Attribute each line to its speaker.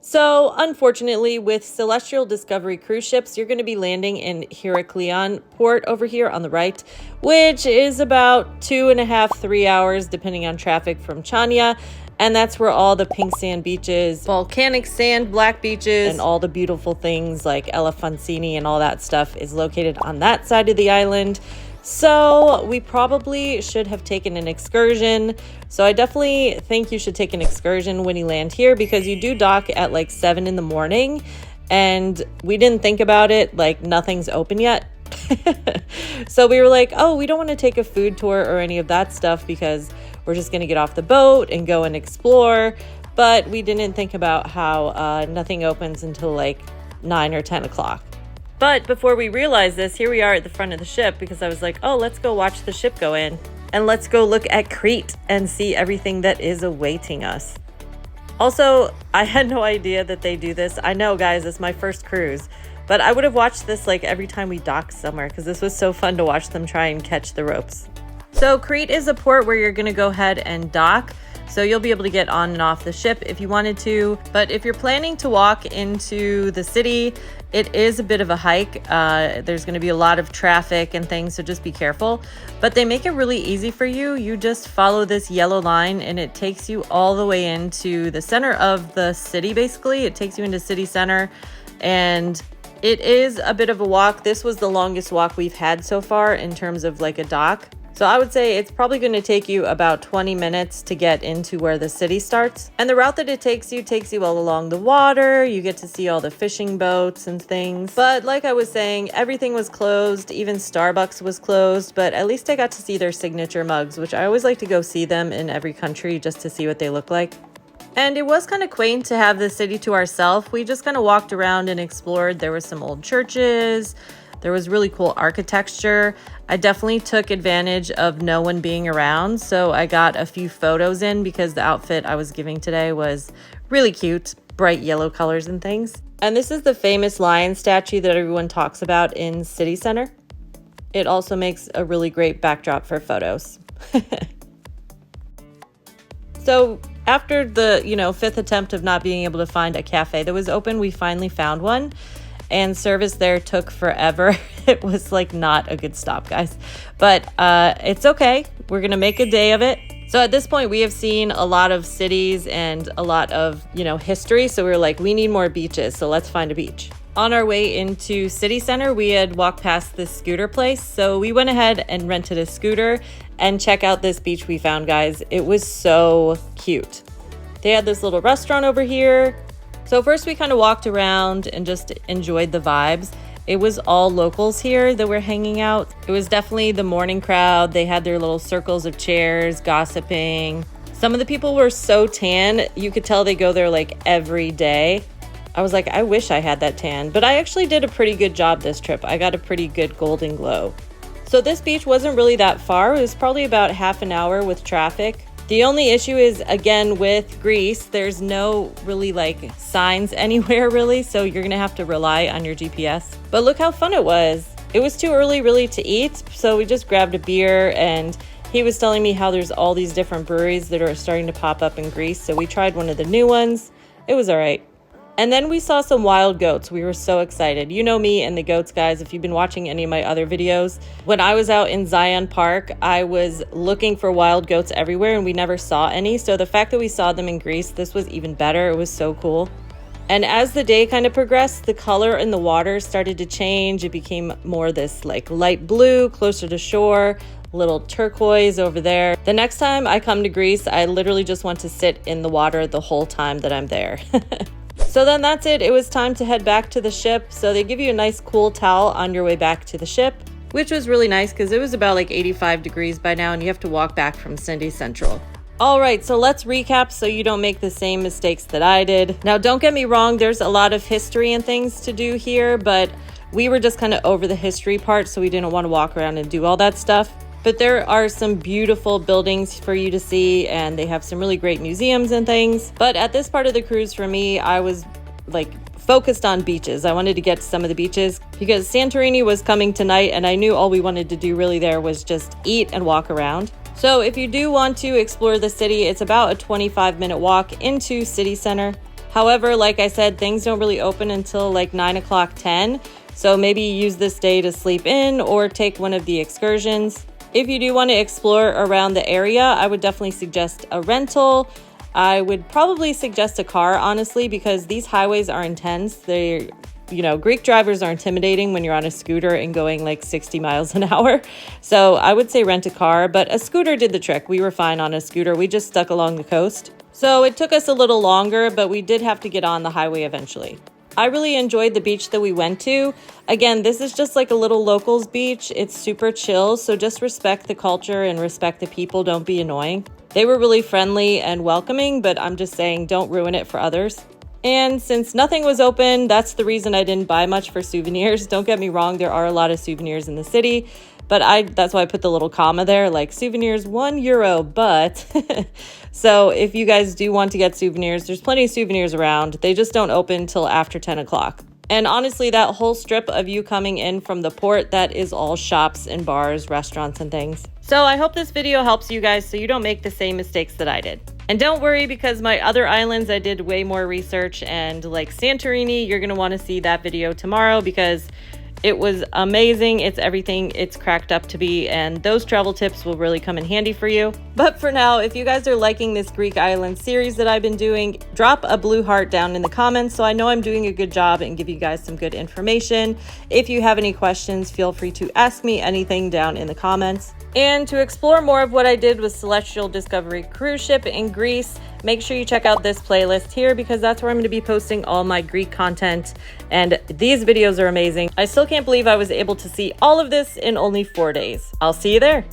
Speaker 1: So, unfortunately, with Celestyal Discovery Cruise Ships, you're going to be landing in Heraklion Port over here on the right, which is about 2.5, 3 hours, depending on traffic from Chania. And that's where all the pink sand beaches, volcanic sand, black beaches, and all the beautiful things like Elephantini and all that stuff is located on that side of the island. So we probably should have taken an excursion. So I definitely think you should take an excursion when you land here, because you do dock at like 7 in the morning. And we didn't think about it, like nothing's open yet. So we were like, oh, we don't want to take a food tour or any of that stuff because we're just going to get off the boat and go and explore. But we didn't think about how nothing opens until like 9 or 10 o'clock. But before we realized this, here we are at the front of the ship, because I was like, oh, let's go watch the ship go in. And let's go look at Crete and see everything that is awaiting us. Also, I had no idea that they do this. I know, guys, it's my first cruise. But I would have watched this like every time we docked somewhere, because this was so fun to watch them try and catch the ropes. So Crete is a port where you're going to go ahead and dock. So you'll be able to get on and off the ship if you wanted to. But if you're planning to walk into the city, it is a bit of a hike. There's going to be a lot of traffic and things, so just be careful. But they make it really easy for you. You just follow this yellow line and it takes you all the way into the center of the city, basically. It takes you into city center, and it is a bit of a walk. This was the longest walk we've had so far in terms of like a dock. So I would say it's probably going to take you about 20 minutes to get into where the city starts. And the route that it takes you all along the water. You get to see all the fishing boats and things. But like I was saying, everything was closed. Even Starbucks was closed. But at least I got to see their signature mugs, which I always like to go see them in every country just to see what they look like. And it was kind of quaint to have the city to ourselves. We just kind of walked around and explored. There were some old churches. There was really cool architecture. I definitely took advantage of no one being around, so I got a few photos in because the outfit I was giving today was really cute, bright yellow colors and things. And this is the famous lion statue that everyone talks about in City Center. It also makes a really great backdrop for photos. So after the, fifth attempt of not being able to find a cafe that was open, we finally found one. And service there took forever. It was like not a good stop, guys. But it's okay. We're going to make a day of it. So at this point, we have seen a lot of cities and a lot of, history. So we were like, we need more beaches. So let's find a beach. On our way into city center, we had walked past this scooter place. So we went ahead and rented a scooter and check out this beach we found, guys. It was so cute. They had this little restaurant over here. So first we kind of walked around and just enjoyed the vibes. It was all locals here that were hanging out. It was definitely the morning crowd. They had their little circles of chairs, gossiping. Some of the people were so tan, you could tell they go there like every day. I was like, I wish I had that tan, but I actually did a pretty good job this trip. I got a pretty good golden glow. So this beach wasn't really that far. It was probably about half an hour with traffic. The only issue is, again, with Greece, there's no really like signs anywhere really, so you're gonna have to rely on your GPS. But look how fun it was. It was too early really to eat, so we just grabbed a beer, and he was telling me how there's all these different breweries that are starting to pop up in Greece, so we tried one of the new ones. It was all right. And then we saw some wild goats. We were so excited. You know me and the goats, guys, if you've been watching any of my other videos. When I was out in Zion Park, I was looking for wild goats everywhere and we never saw any. So the fact that we saw them in Greece, this was even better. It was so cool. And as the day kind of progressed, the color in the water started to change. It became more this like light blue, closer to shore, little turquoise over there. The next time I come to Greece, I literally just want to sit in the water the whole time that I'm there. So then that's it. It was time to head back to the ship. So they give you a nice cool towel on your way back to the ship, which was really nice because it was about like 85 degrees by now and you have to walk back from Cindy Central. All right, so let's recap so you don't make the same mistakes that I did. Now, don't get me wrong, there's a lot of history and things to do here, but we were just kind of over the history part, so we didn't want to walk around and do all that stuff. But there are some beautiful buildings for you to see, and they have some really great museums and things. But at this part of the cruise for me, I was like focused on beaches. I wanted to get to some of the beaches because Santorini was coming tonight, and I knew all we wanted to do really there was just eat and walk around. So if you do want to explore the city, it's about a 25-minute walk into city center. However, like I said, things don't really open until like 9 o'clock, 10. So maybe use this day to sleep in or take one of the excursions. If you do want to explore around the area, I would definitely suggest a rental. I would probably suggest a car, honestly, because these highways are intense. They're, Greek drivers are intimidating when you're on a scooter and going like 60 miles an hour. So I would say rent a car, but a scooter did the trick. We were fine on a scooter. We just stuck along the coast. So it took us a little longer, but we did have to get on the highway eventually. I really enjoyed the beach that we went to. Again, this is just like a little locals beach. It's super chill, so just respect the culture and respect the people. Don't be annoying. They were really friendly and welcoming, but I'm just saying don't ruin it for others. And since nothing was open, that's the reason I didn't buy much for souvenirs. Don't get me wrong, there are a lot of souvenirs in the city, but that's why I put the little comma there, like souvenirs €1, but so if you guys do want to get souvenirs, there's plenty of souvenirs around. They just don't open till after 10 o'clock. And honestly, that whole strip of you coming in from the port, that is all shops and bars, restaurants and things. So I hope this video helps you guys so you don't make the same mistakes that I did. And don't worry, because my other islands, I did way more research, and like Santorini, you're gonna wanna see that video tomorrow because it was amazing. It's everything it's cracked up to be, and those travel tips will really come in handy for you. But for now, if you guys are liking this Greek island series that I've been doing, drop a blue heart down in the comments so I know I'm doing a good job and give you guys some good information. If you have any questions, feel free to ask me anything down in the comments. And to explore more of what I did with Celestyal Discovery Cruise Ship in Greece, make sure you check out this playlist here because that's where I'm going to be posting all my Greek content. And these videos are amazing. I still can't believe I was able to see all of this in only 4 days. I'll see you there.